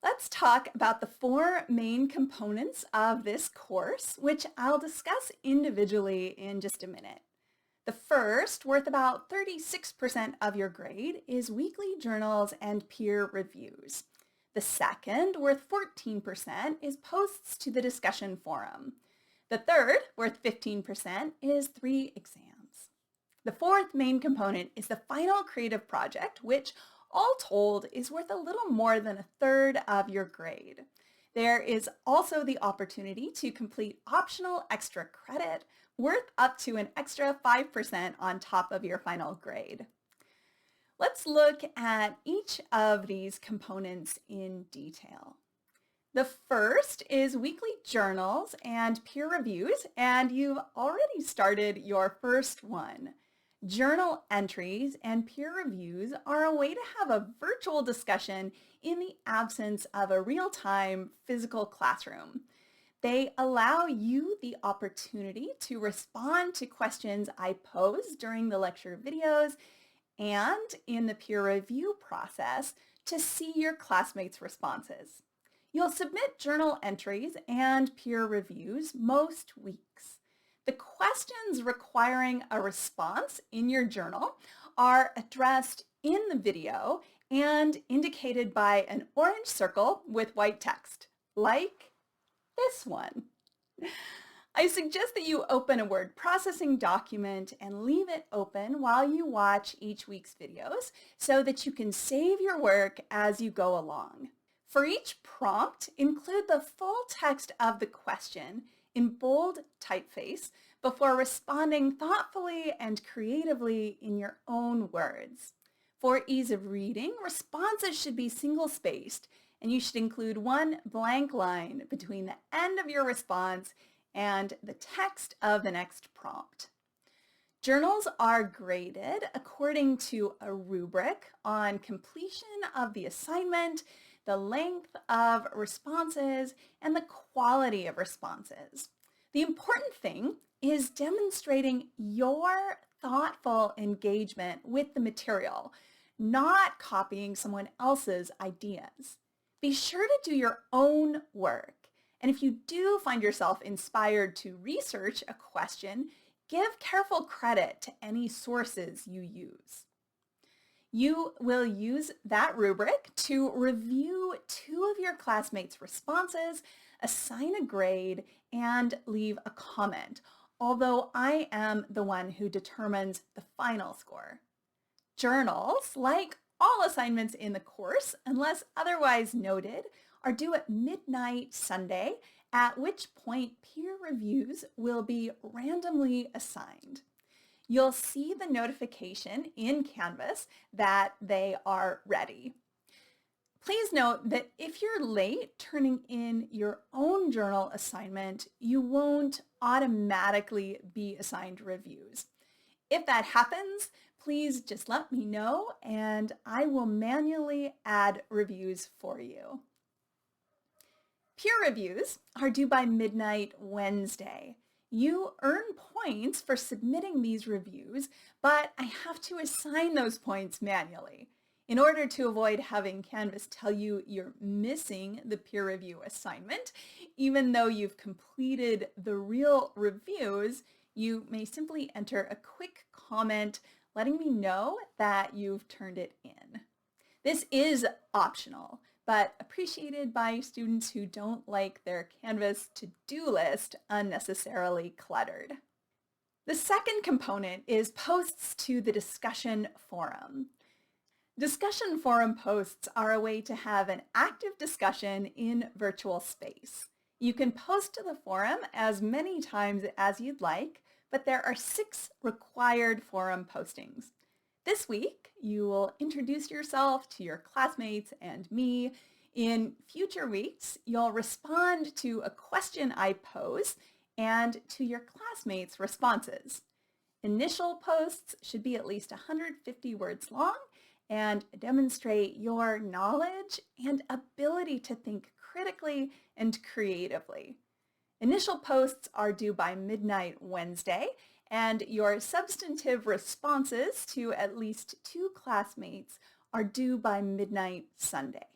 Let's talk about the four main components of this course, which I'll discuss individually in just a minute. The first, worth about 36% of your grade, is weekly journals and peer reviews. The second, worth 14%, is posts to the discussion forum. The third, worth 15%, is 3 exams. The fourth main component is the final creative project, which all told is worth a little more than a third of your grade. There is also the opportunity to complete optional extra credit worth up to an extra 5% on top of your final grade. Let's look at each of these components in detail. The first is weekly journals and peer reviews, and you've already started your first one. Journal entries and peer reviews are a way to have a virtual discussion in the absence of a real-time physical classroom. They allow you the opportunity to respond to questions I pose during the lecture videos and in the peer review process to see your classmates' responses. You'll submit journal entries and peer reviews most weeks. The questions requiring a response in your journal are addressed in the video and indicated by an orange circle with white text, like this one. I suggest that you open a word processing document and leave it open while you watch each week's videos so that you can save your work as you go along. For each prompt, include the full text of the question in bold typeface before responding thoughtfully and creatively in your own words. For ease of reading, responses should be single-spaced, and you should include one blank line between the end of your response and the text of the next prompt. Journals are graded according to a rubric on completion of the assignment, the length of responses, and the quality of responses. The important thing is demonstrating your thoughtful engagement with the material, not copying someone else's ideas. Be sure to do your own work. And if you do find yourself inspired to research a question, give careful credit to any sources you use. You will use that rubric to review two of your classmates' responses, assign a grade, and leave a comment, although I am the one who determines the final score. Journals, like all assignments in the course, unless otherwise noted, are due at midnight Sunday, at which point peer reviews will be randomly assigned. You'll see the notification in Canvas that they are ready. Please note that if you're late turning in your own journal assignment, you won't automatically be assigned reviews. If that happens, please just let me know and I will manually add reviews for you. Peer reviews are due by midnight Wednesday. You earn points for submitting these reviews, but I have to assign those points manually. In order to avoid having Canvas tell you you're missing the peer review assignment, even though you've completed the real reviews, you may simply enter a quick comment letting me know that you've turned it in. This is optional, but appreciated by students who don't like their Canvas to-do list unnecessarily cluttered. The second component is posts to the discussion forum. Discussion forum posts are a way to have an active discussion in virtual space. You can post to the forum as many times as you'd like, but there are 6 required forum postings. This week, you will introduce yourself to your classmates and me. In future weeks, you'll respond to a question I pose and to your classmates' responses. Initial posts should be at least 150 words long and demonstrate your knowledge and ability to think critically and creatively. Initial posts are due by midnight Wednesday, and your substantive responses to at least 2 classmates are due by midnight Sunday.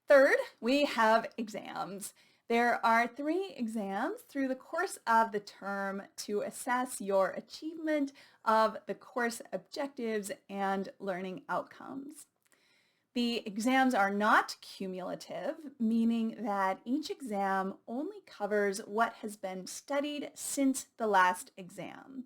Third, we have exams. There are 3 exams through the course of the term to assess your achievement of the course objectives and learning outcomes. The exams are not cumulative, meaning that each exam only covers what has been studied since the last exam.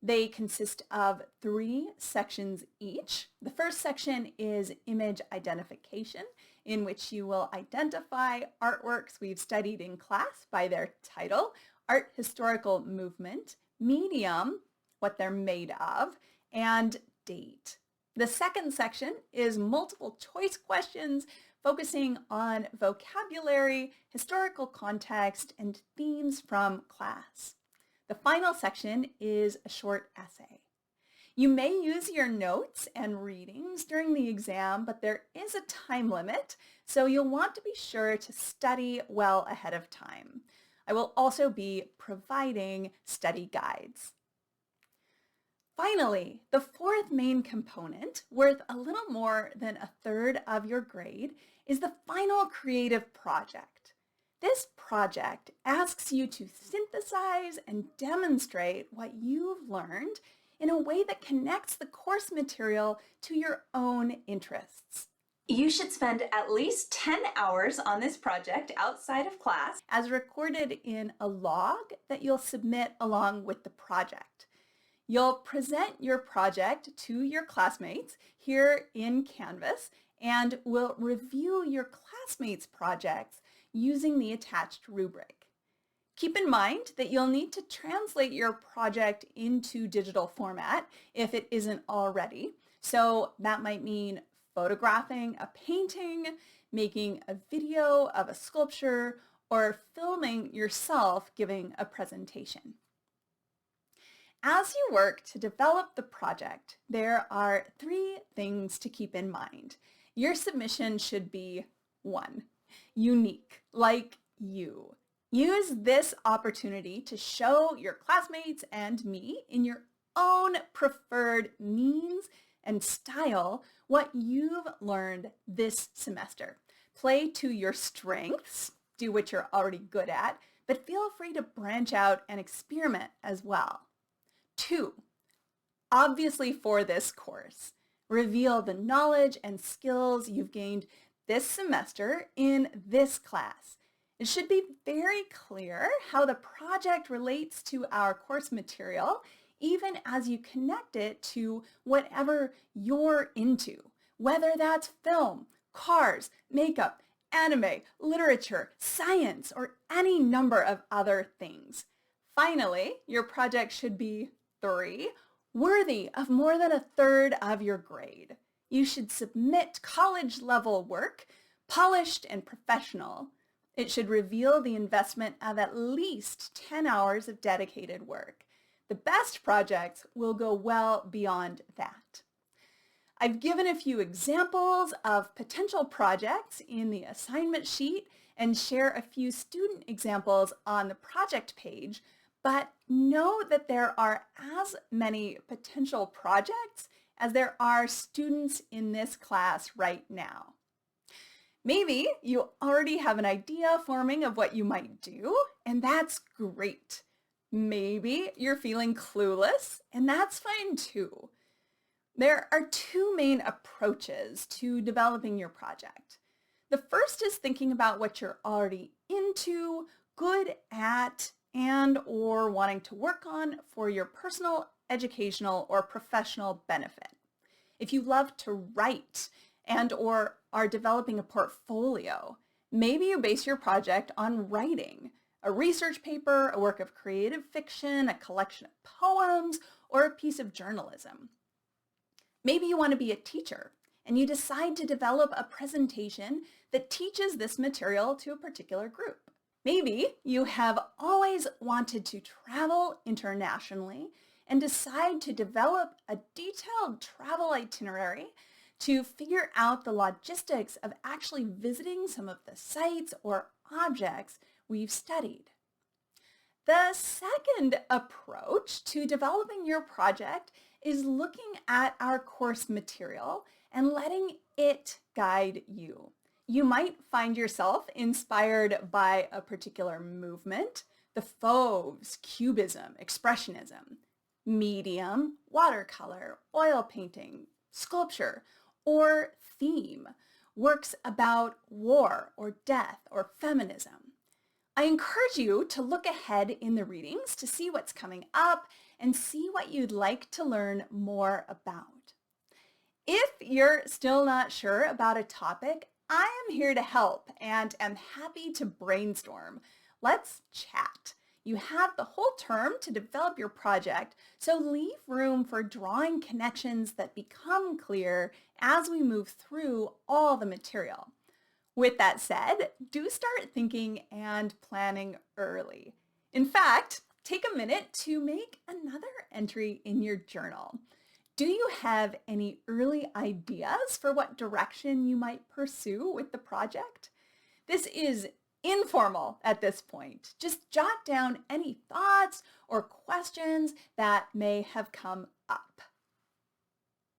They consist of 3 sections each. The first section is image identification, in which you will identify artworks we've studied in class by their title, art historical movement, medium, what they're made of, and date. The second section is multiple choice questions focusing on vocabulary, historical context, and themes from class. The final section is a short essay. You may use your notes and readings during the exam, but there is a time limit, so you'll want to be sure to study well ahead of time. I will also be providing study guides. Finally, the fourth main component, worth a little more than a third of your grade, is the final creative project. This project asks you to synthesize and demonstrate what you've learned in a way that connects the course material to your own interests. You should spend at least 10 hours on this project outside of class, as recorded in a log that you'll submit along with the project. You'll present your project to your classmates here in Canvas and will review your classmates' projects using the attached rubric. Keep in mind that you'll need to translate your project into digital format if it isn't already. So that might mean photographing a painting, making a video of a sculpture, or filming yourself giving a presentation. As you work to develop the project, there are 3 things to keep in mind. Your submission should be 1, unique, like you. Use this opportunity to show your classmates and me in your own preferred means and style what you've learned this semester. Play to your strengths, do what you're already good at, but feel free to branch out and experiment as well. 2, obviously for this course, reveal the knowledge and skills you've gained this semester in this class. It should be very clear how the project relates to our course material, even as you connect it to whatever you're into, whether that's film, cars, makeup, anime, literature, science, or any number of other things. Finally, your project should be 3, worthy of more than a third of your grade. You should submit college-level work, polished and professional. It should reveal the investment of at least 10 hours of dedicated work. The best projects will go well beyond that. I've given a few examples of potential projects in the assignment sheet and share a few student examples on the project page, but know that there are as many potential projects as there are students in this class right now. Maybe you already have an idea forming of what you might do, and that's great. Maybe you're feeling clueless, and that's fine too. There are 2 main approaches to developing your project. The first is thinking about what you're already into, good at, and or wanting to work on for your personal, educational, or professional benefit. If you love to write and or are developing a portfolio, maybe you base your project on writing, a research paper, a work of creative fiction, a collection of poems, or a piece of journalism. Maybe you want to be a teacher and you decide to develop a presentation that teaches this material to a particular group. Maybe you have always wanted to travel internationally and decide to develop a detailed travel itinerary to figure out the logistics of actually visiting some of the sites or objects we've studied. The second approach to developing your project is looking at our course material and letting it guide you. You might find yourself inspired by a particular movement, the Fauves, Cubism, Expressionism, medium, watercolor, oil painting, sculpture, or theme, works about war or death or feminism. I encourage you to look ahead in the readings to see what's coming up and see what you'd like to learn more about. If you're still not sure about a topic, I am here to help and am happy to brainstorm. Let's chat. You have the whole term to develop your project, so leave room for drawing connections that become clear as we move through all the material. With that said, do start thinking and planning early. In fact, take a minute to make another entry in your journal. Do you have any early ideas for what direction you might pursue with the project? This is informal at this point. Just jot down any thoughts or questions that may have come up.